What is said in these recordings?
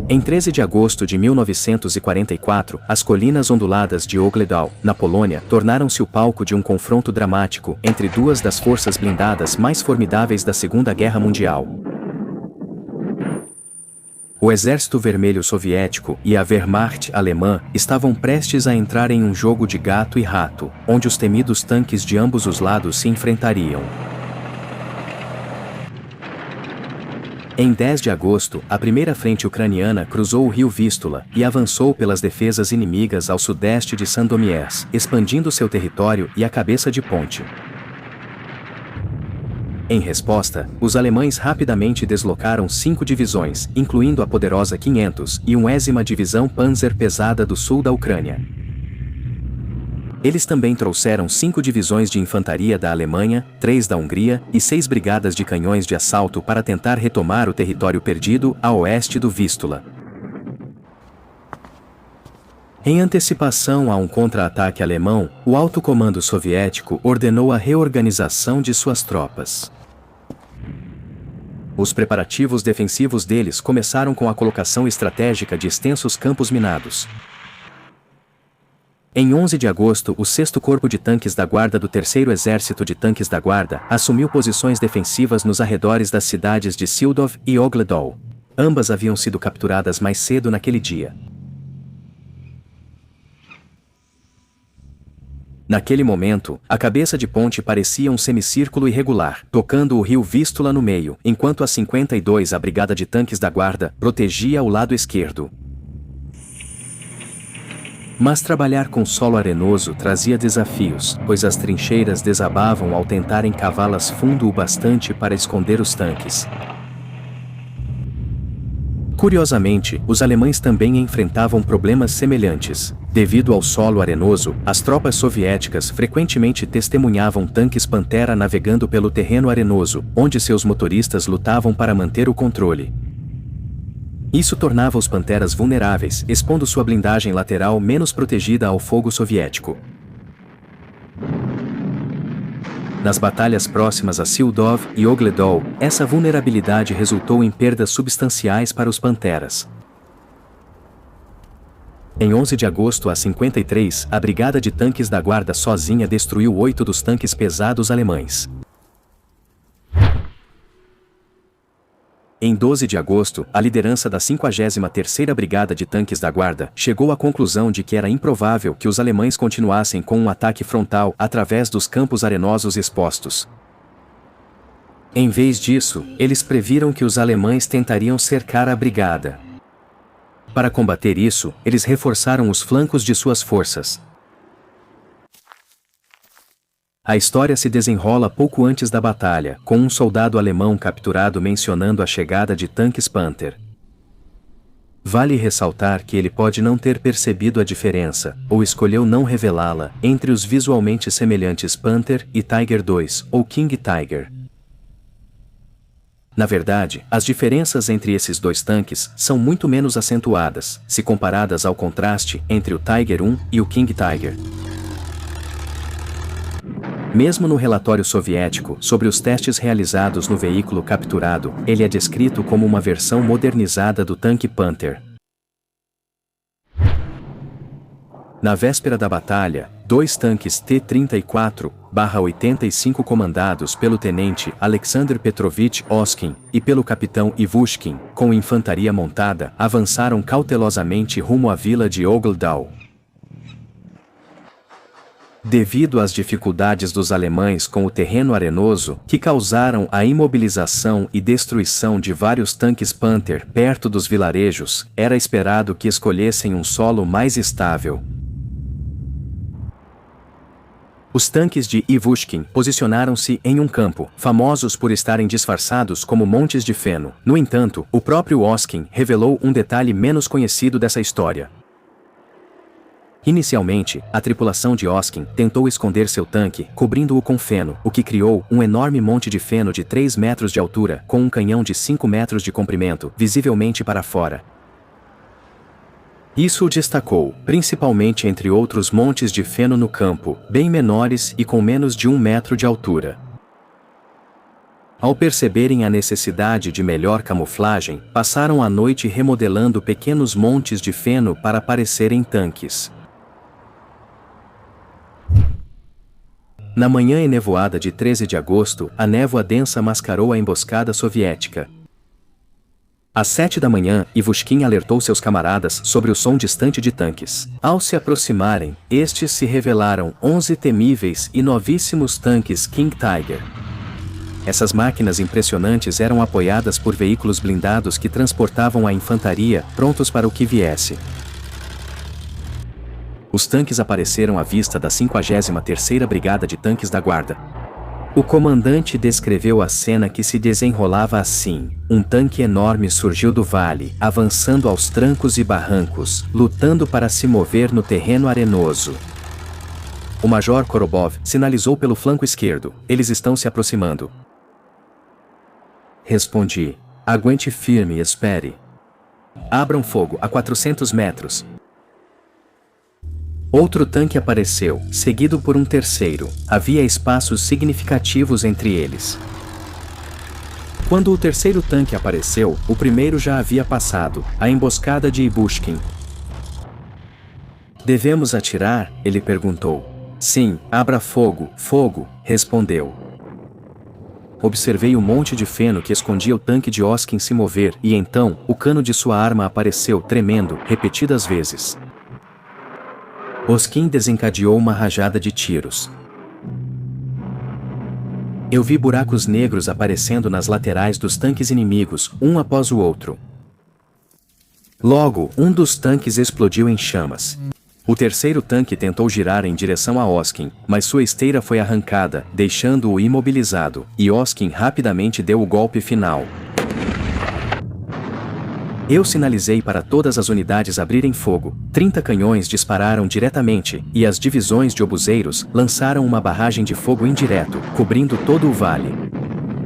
Em 13 de agosto de 1944, as colinas onduladas de Ogledal, na Polônia, tornaram-se o palco de um confronto dramático entre duas das forças blindadas mais formidáveis da Segunda Guerra Mundial. O Exército Vermelho Soviético e a Wehrmacht alemã estavam prestes a entrar em um jogo de gato e rato, onde os temidos tanques de ambos os lados se enfrentariam. Em 10 de agosto, a primeira frente ucraniana cruzou o rio Vístula e avançou pelas defesas inimigas ao sudeste de Sandomierz, expandindo seu território e a cabeça de ponte. Em resposta, os alemães rapidamente deslocaram 5 divisões, incluindo a poderosa 500 e 1ª Divisão Panzer pesada do sul da Ucrânia. Eles também trouxeram 5 divisões de infantaria da Alemanha, 3 da Hungria e 6 brigadas de canhões de assalto para tentar retomar o território perdido a oeste do Vístula. Em antecipação a um contra-ataque alemão, o alto comando soviético ordenou a reorganização de suas tropas. Os preparativos defensivos deles começaram com a colocação estratégica de extensos campos minados. Em 11 de agosto, o 6º Corpo de Tanques da Guarda do 3º Exército de Tanques da Guarda assumiu posições defensivas nos arredores das cidades de Sildov e Ogledal. Ambas haviam sido capturadas mais cedo naquele dia. Naquele momento, a cabeça de ponte parecia um semicírculo irregular, tocando o rio Vístula no meio, enquanto a 52, a Brigada de Tanques da Guarda, protegia o lado esquerdo. Mas trabalhar com solo arenoso trazia desafios, pois as trincheiras desabavam ao tentarem cavá-las fundo o bastante para esconder os tanques. Curiosamente, os alemães também enfrentavam problemas semelhantes. Devido ao solo arenoso, as tropas soviéticas frequentemente testemunhavam tanques Pantera navegando pelo terreno arenoso, onde seus motoristas lutavam para manter o controle. Isso tornava os Panteras vulneráveis, expondo sua blindagem lateral menos protegida ao fogo soviético. Nas batalhas próximas a Sildov e Ogledal, essa vulnerabilidade resultou em perdas substanciais para os Panteras. Em 11 de agosto a 53, a Brigada de Tanques da Guarda sozinha destruiu 8 dos tanques pesados alemães. Em 12 de agosto, a liderança da 53ª Brigada de Tanques da Guarda chegou à conclusão de que era improvável que os alemães continuassem com um ataque frontal através dos campos arenosos expostos. Em vez disso, eles previram que os alemães tentariam cercar a brigada. Para combater isso, eles reforçaram os flancos de suas forças. A história se desenrola pouco antes da batalha, com um soldado alemão capturado mencionando a chegada de tanques Panther. Vale ressaltar que ele pode não ter percebido a diferença, ou escolheu não revelá-la, entre os visualmente semelhantes Panther e Tiger II, ou King Tiger. Na verdade, as diferenças entre esses dois tanques são muito menos acentuadas, se comparadas ao contraste entre o Tiger I e o King Tiger. Mesmo no relatório soviético sobre os testes realizados no veículo capturado, ele é descrito como uma versão modernizada do tanque Panther. Na véspera da batalha, 2 tanques T-34/85 comandados pelo tenente Alexander Petrovich Oskin e pelo capitão Ivushkin, com infantaria montada, avançaram cautelosamente rumo à vila de Ogledal. Devido às dificuldades dos alemães com o terreno arenoso, que causaram a imobilização e destruição de vários tanques Panther perto dos vilarejos, era esperado que escolhessem um solo mais estável. Os tanques de Ivushkin posicionaram-se em um campo, famosos por estarem disfarçados como montes de feno. No entanto, o próprio Oskin revelou um detalhe menos conhecido dessa história. Inicialmente, a tripulação de Oskin tentou esconder seu tanque, cobrindo-o com feno, o que criou um enorme monte de feno de 3 metros de altura, com um canhão de 5 metros de comprimento, visivelmente para fora. Isso o destacou, principalmente entre outros montes de feno no campo, bem menores e com menos de 1 metro de altura. Ao perceberem a necessidade de melhor camuflagem, passaram a noite remodelando pequenos montes de feno para parecerem tanques. Na manhã enevoada de 13 de agosto, a névoa densa mascarou a emboscada soviética. Às 7 da manhã, Ivushkin alertou seus camaradas sobre o som distante de tanques. Ao se aproximarem, estes se revelaram 11 temíveis e novíssimos tanques King Tiger. Essas máquinas impressionantes eram apoiadas por veículos blindados que transportavam a infantaria, prontos para o que viesse. Os tanques apareceram à vista da 53ª Brigada de Tanques da Guarda. O comandante descreveu a cena que se desenrolava assim: um tanque enorme surgiu do vale, avançando aos trancos e barrancos, lutando para se mover no terreno arenoso. O major Korobov sinalizou pelo flanco esquerdo: eles estão se aproximando. Respondi: aguente firme e espere. Abram fogo a 400 metros. Outro tanque apareceu, seguido por um terceiro. Havia espaços significativos entre eles. Quando o terceiro tanque apareceu, o primeiro já havia passado, a emboscada de Ivushkin. Devemos atirar? Ele perguntou. Sim, abra fogo, fogo, respondeu. Observei o monte de feno que escondia o tanque de Oskin se mover, e então, o cano de sua arma apareceu tremendo, repetidas vezes. Oskin desencadeou uma rajada de tiros. Eu vi buracos negros aparecendo nas laterais dos tanques inimigos, um após o outro. Logo, um dos tanques explodiu em chamas. O terceiro tanque tentou girar em direção a Oskin, mas sua esteira foi arrancada, deixando-o imobilizado, e Oskin rapidamente deu o golpe final. Eu sinalizei para todas as unidades abrirem fogo. 30 canhões dispararam diretamente, e as divisões de obuseiros lançaram uma barragem de fogo indireto, cobrindo todo o vale.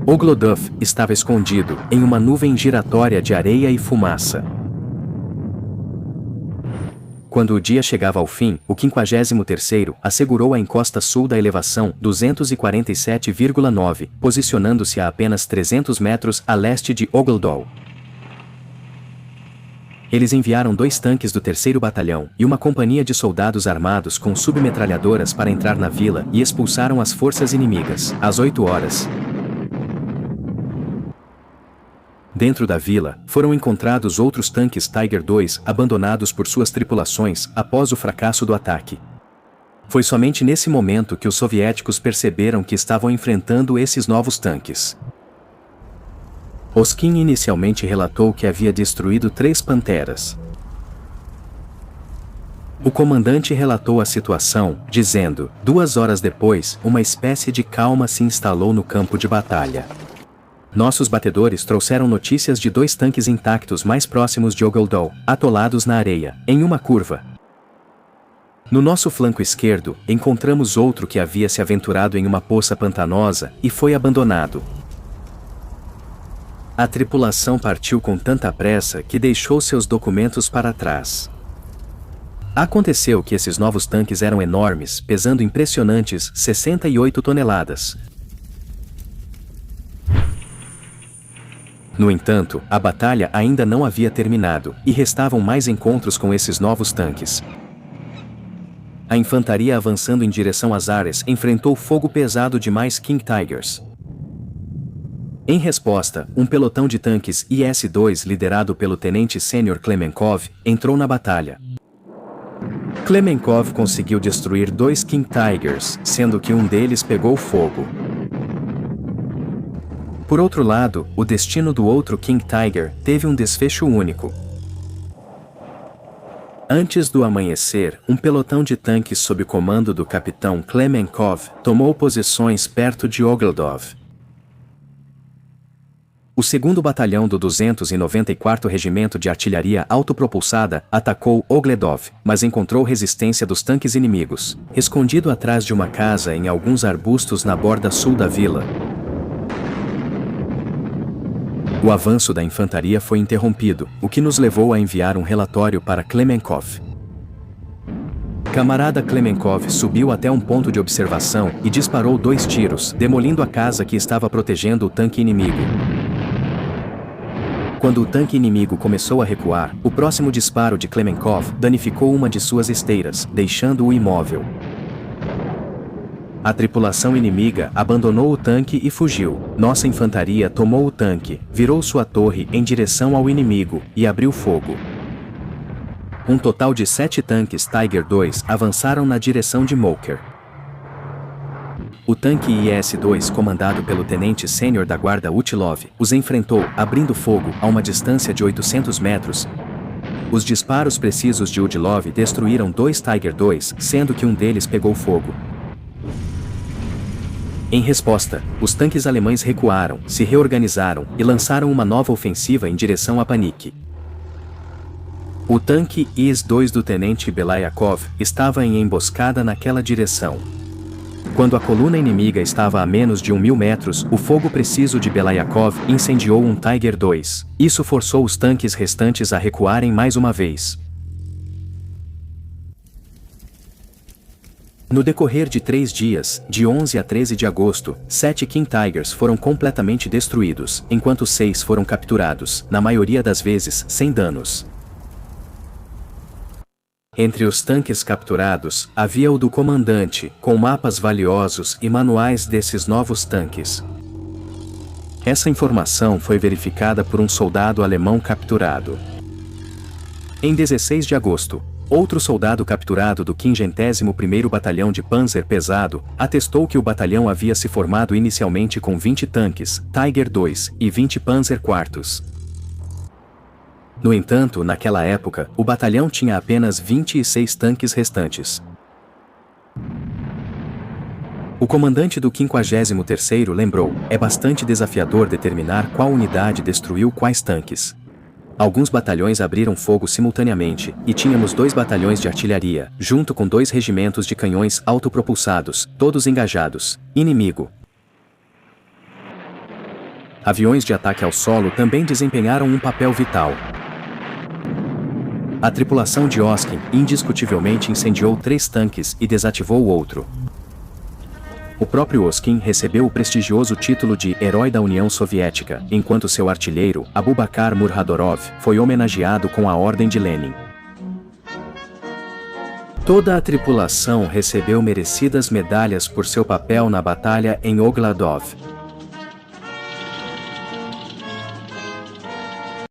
Oglodov estava escondido em uma nuvem giratória de areia e fumaça. Quando o dia chegava ao fim, o 53º assegurou a encosta sul da elevação 247,9, posicionando-se a apenas 300 metros a leste de Oglodov. Eles enviaram 2 tanques do 3º Batalhão e uma companhia de soldados armados com submetralhadoras para entrar na vila e expulsaram as forças inimigas. Às 8 horas, dentro da vila, foram encontrados outros tanques Tiger II abandonados por suas tripulações após o fracasso do ataque. Foi somente nesse momento que os soviéticos perceberam que estavam enfrentando esses novos tanques. Oskin inicialmente relatou que havia destruído 3 Panteras. O comandante relatou a situação, dizendo: 2 horas depois, uma espécie de calma se instalou no campo de batalha. Nossos batedores trouxeram notícias de 2 tanques intactos mais próximos de Oglodov, atolados na areia, em uma curva. No nosso flanco esquerdo, encontramos outro que havia se aventurado em uma poça pantanosa e foi abandonado. A tripulação partiu com tanta pressa que deixou seus documentos para trás. Aconteceu que esses novos tanques eram enormes, pesando impressionantes 68 toneladas. No entanto, a batalha ainda não havia terminado, e restavam mais encontros com esses novos tanques. A infantaria avançando em direção às áreas enfrentou fogo pesado de mais King Tigers. Em resposta, um pelotão de tanques IS-2 liderado pelo tenente sênior Klemenkov entrou na batalha. Klemenkov conseguiu destruir 2 King Tigers, sendo que um deles pegou fogo. Por outro lado, o destino do outro King Tiger teve um desfecho único. Antes do amanhecer, um pelotão de tanques sob comando do capitão Klemenkov tomou posições perto de Oglodov. O 2º Batalhão do 294º Regimento de Artilharia Autopropulsada atacou Oglodov, mas encontrou resistência dos tanques inimigos, escondido atrás de uma casa em alguns arbustos na borda sul da vila. O avanço da infantaria foi interrompido, o que nos levou a enviar um relatório para Klemenkov. Camarada Klemenkov subiu até um ponto de observação e disparou 2 tiros, demolindo a casa que estava protegendo o tanque inimigo. Quando o tanque inimigo começou a recuar, o próximo disparo de Klemenkov danificou uma de suas esteiras, deixando-o imóvel. A tripulação inimiga abandonou o tanque e fugiu. Nossa infantaria tomou o tanque, virou sua torre em direção ao inimigo e abriu fogo. Um total de 7 tanques Tiger II avançaram na direção de Moker. O tanque IS-2, comandado pelo tenente sênior da guarda Utilov, os enfrentou, abrindo fogo a uma distância de 800 metros. Os disparos precisos de Utilov destruíram 2 Tiger II, sendo que um deles pegou fogo. Em resposta, os tanques alemães recuaram, se reorganizaram e lançaram uma nova ofensiva em direção a Panik. O tanque IS-2 do tenente Belayakov estava em emboscada naquela direção. Quando a coluna inimiga estava a menos de 1.000 metros, o fogo preciso de Belayakov incendiou um Tiger II. Isso forçou os tanques restantes a recuarem mais uma vez. No decorrer de 3 dias, de 11 a 13 de agosto, 7 King Tigers foram completamente destruídos, enquanto 6 foram capturados, na maioria das vezes sem danos. Entre os tanques capturados, havia o do comandante, com mapas valiosos e manuais desses novos tanques. Essa informação foi verificada por um soldado alemão capturado. Em 16 de agosto, outro soldado capturado do 51º Batalhão de Panzer Pesado atestou que o batalhão havia se formado inicialmente com 20 tanques Tiger II e 20 Panzer IV. No entanto, naquela época, o batalhão tinha apenas 26 tanques restantes. O comandante do 53º lembrou: é bastante desafiador determinar qual unidade destruiu quais tanques. Alguns batalhões abriram fogo simultaneamente, e tínhamos 2 batalhões de artilharia, junto com 2 regimentos de canhões autopropulsados, todos engajados. Inimigo. Aviões de ataque ao solo também desempenharam um papel vital. A tripulação de Oskin indiscutivelmente incendiou 3 tanques e desativou o outro. O próprio Oskin recebeu o prestigioso título de Herói da União Soviética, enquanto seu artilheiro, Abubakar Murhadorov, foi homenageado com a Ordem de Lenin. Toda a tripulação recebeu merecidas medalhas por seu papel na batalha em Ogladov.